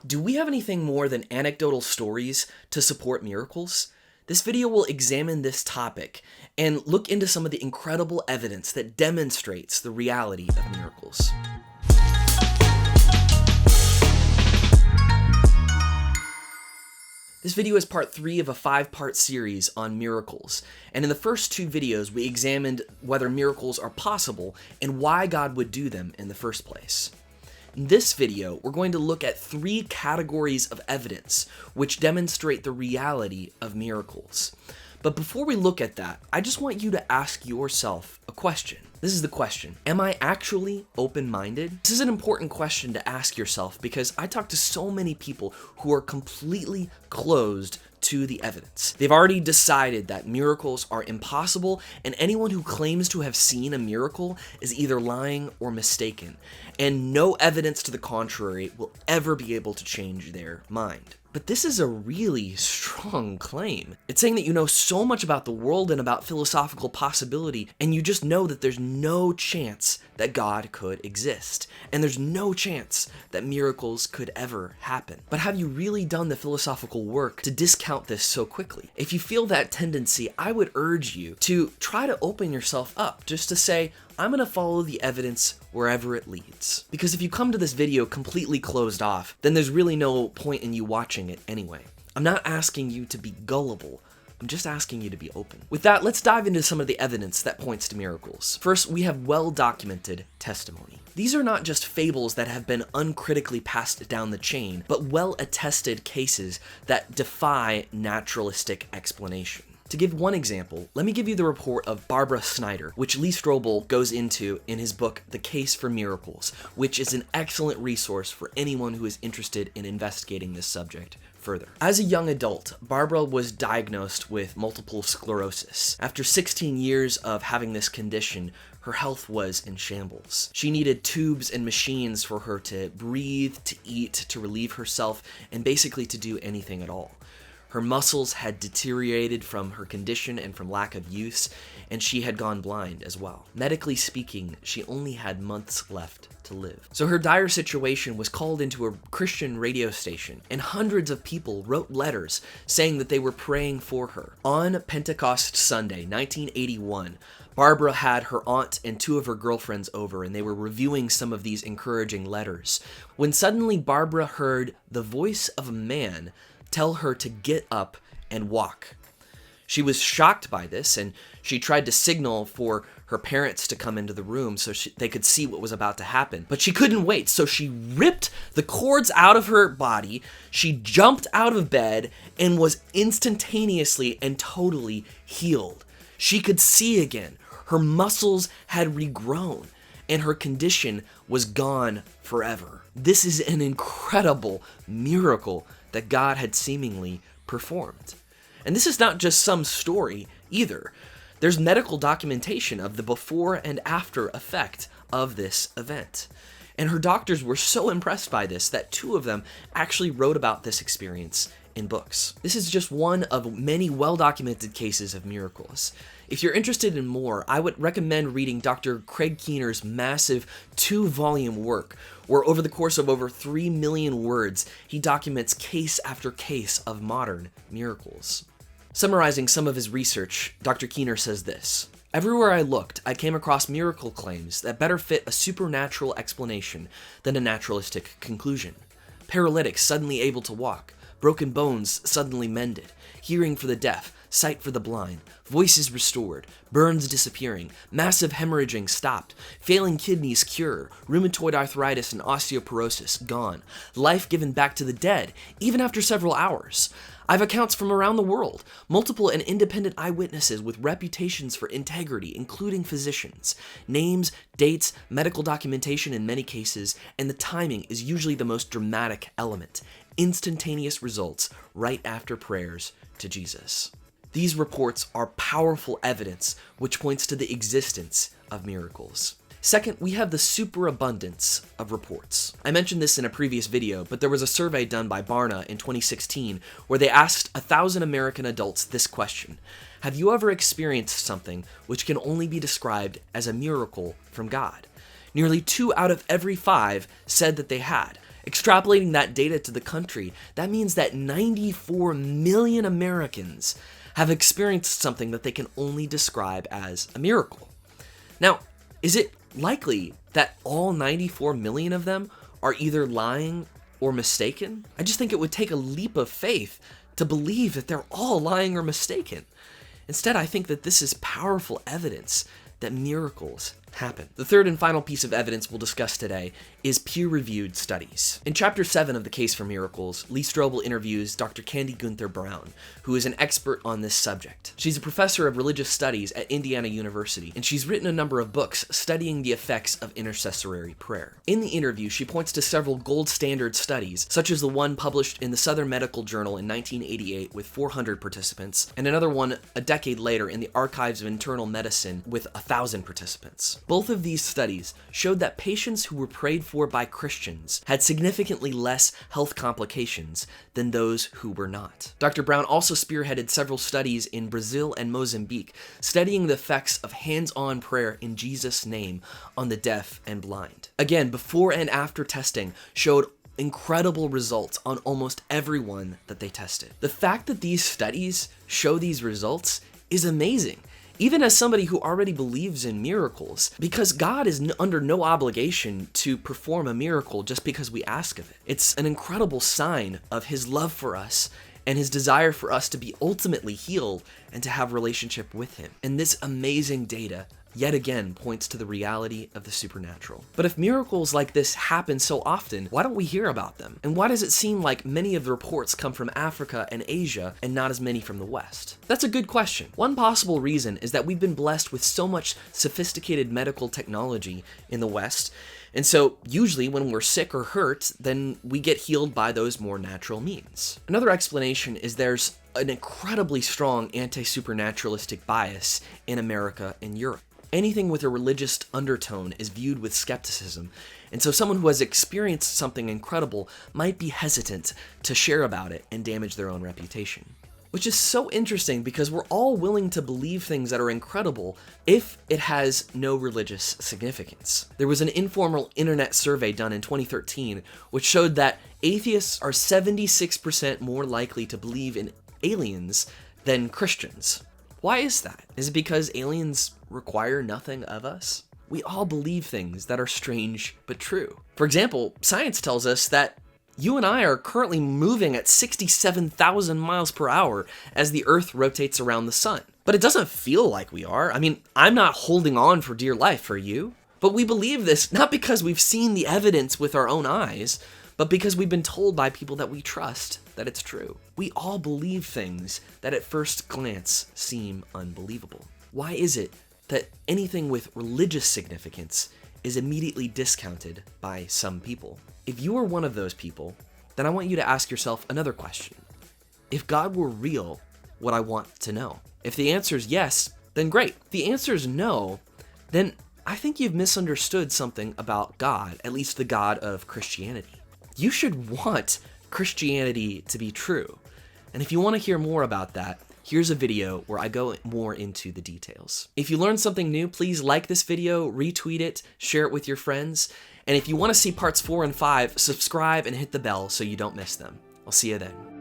Do we have anything more than anecdotal stories to support miracles? This video will examine this topic and look into some of the incredible evidence that demonstrates the reality of miracles. This video is part 3 of a 5-part series on miracles, and in the first 2 videos we examined whether miracles are possible and why God would do them in the first place. In this video, we're going to look at 3 categories of evidence which demonstrate the reality of miracles. But before we look at that, I just want you to ask yourself a question. This is the question: am I actually open-minded? This is an important question to ask yourself because I talk to so many people who are completely closed to the evidence. They've already decided that miracles are impossible, and anyone who claims to have seen a miracle is either lying or mistaken, and no evidence to the contrary will ever be able to change their mind. But this is a really strong claim. It's saying that you know so much about the world and about philosophical possibility, and you just know that there's no chance that God could exist, and there's no chance that miracles could ever happen. But have you really done the philosophical work to discount this so quickly? If you feel that tendency, I would urge you to try to open yourself up, just to say, I'm going to follow the evidence wherever it leads. Because if you come to this video completely closed off, then there's really no point in you watching it anyway. I'm not asking you to be gullible. I'm just asking you to be open. With that, let's dive into some of the evidence that points to miracles. First, we have well-documented testimony. These are not just fables that have been uncritically passed down the chain, but well-attested cases that defy naturalistic explanation. To give one example, let me give you the report of Barbara Snyder, which Lee Strobel goes into in his book, The Case for Miracles, which is an excellent resource for anyone who is interested in investigating this subject further. As a young adult, Barbara was diagnosed with multiple sclerosis. After 16 years of having this condition, her health was in shambles. She needed tubes and machines for her to breathe, to eat, to relieve herself, and basically to do anything at all. Her muscles had deteriorated from her condition and from lack of use, and she had gone blind as well. Medically speaking, she only had months left to live. So her dire situation was called into a Christian radio station, and hundreds of people wrote letters saying that they were praying for her. On Pentecost Sunday, 1981, Barbara had her aunt and 2 of her girlfriends over, and they were reviewing some of these encouraging letters, when suddenly Barbara heard the voice of a man tell her to get up and walk. She was shocked by this, and she tried to signal for her parents to come into the room so they could see what was about to happen. But she couldn't wait, so she ripped the cords out of her body, she jumped out of bed, and was instantaneously and totally healed. She could see again. Her muscles had regrown, and her condition was gone forever. This is an incredible miracle that God had seemingly performed. And this is not just some story either. There's medical documentation of the before and after effect of this event. And her doctors were so impressed by this that 2 of them actually wrote about this experience in books. This is just one of many well-documented cases of miracles. If you're interested in more, I would recommend reading Dr. Craig Keener's massive 2-volume work, where over the course of over 3 million words, he documents case after case of modern miracles. Summarizing some of his research, Dr. Keener says this: "Everywhere I looked, I came across miracle claims that better fit a supernatural explanation than a naturalistic conclusion. Paralytics suddenly able to walk, broken bones suddenly mended, hearing for the deaf, sight for the blind, voices restored, burns disappearing, massive hemorrhaging stopped, failing kidneys cured, rheumatoid arthritis and osteoporosis gone, life given back to the dead, even after several hours. I've accounts from around the world, multiple and independent eyewitnesses with reputations for integrity, including physicians, names, dates, medical documentation in many cases, and the timing is usually the most dramatic element. Instantaneous results right after prayers to Jesus." These reports are powerful evidence which points to the existence of miracles. Second, we have the superabundance of reports. I mentioned this in a previous video, but there was a survey done by Buena in 2016 where they asked 1,000 American adults this question: have you ever experienced something which can only be described as a miracle from God? Nearly 2 out of every 5 said that they had, Extrapolating that data to the country, that means that 94 million Americans have experienced something that they can only describe as a miracle. Now, is it likely that all 94 million of them are either lying or mistaken? I just think it would take a leap of faith to believe that they're all lying or mistaken. Instead, I think that this is powerful evidence that miracles happen. The third and final piece of evidence we'll discuss today is peer-reviewed studies. In Chapter 7 of The Case for Miracles, Lee Strobel interviews Dr. Candy Gunther Brown, who is an expert on this subject. She's a professor of religious studies at Indiana University, and she's written a number of books studying the effects of intercessory prayer. In the interview, she points to several gold standard studies, such as the one published in the Southern Medical Journal in 1988 with 400 participants, and another one a decade later in the Archives of Internal Medicine with 1,000 participants. Both of these studies showed that patients who were prayed for by Christians had significantly less health complications than those who were not. Dr. Brown also spearheaded several studies in Brazil and Mozambique, studying the effects of hands-on prayer in Jesus' name on the deaf and blind. Again, before and after testing showed incredible results on almost everyone that they tested. The fact that these studies show these results is amazing, even as somebody who already believes in miracles, because God is under no obligation to perform a miracle just because we ask of it. It's an incredible sign of his love for us and his desire for us to be ultimately healed and to have relationship with him. And this amazing data yet again points to the reality of the supernatural. But if miracles like this happen so often, why don't we hear about them? And why does it seem like many of the reports come from Africa and Asia and not as many from the West? That's a good question. One possible reason is that we've been blessed with so much sophisticated medical technology in the West, and so usually when we're sick or hurt, then we get healed by those more natural means. Another explanation is there's an incredibly strong anti-supernaturalistic bias in America and Europe. Anything with a religious undertone is viewed with skepticism, and so someone who has experienced something incredible might be hesitant to share about it and damage their own reputation. Which is so interesting because we're all willing to believe things that are incredible if it has no religious significance. There was an informal internet survey done in 2013 which showed that atheists are 76% more likely to believe in aliens than Christians. Why is that? Is it because aliens require nothing of us? We all believe things that are strange but true. For example, science tells us that you and I are currently moving at 67,000 miles per hour as the Earth rotates around the sun. But it doesn't feel like we are. I mean, I'm not holding on for dear life, are you? But we believe this not because we've seen the evidence with our own eyes, but because we've been told by people that we trust that it's true. We all believe things that at first glance seem unbelievable. Why is it that anything with religious significance is immediately discounted by some people? If you are one of those people, then I want you to ask yourself another question. If God were real, would I want to know? If the answer is yes, then great. If the answer is no, then I think you've misunderstood something about God, at least the God of Christianity. You should want Christianity to be true. And if you want to hear more about that, here's a video where I go more into the details. If you learned something new, please like this video, retweet it, share it with your friends. And if you want to see parts 4 and 5, subscribe and hit the bell so you don't miss them. I'll see you then.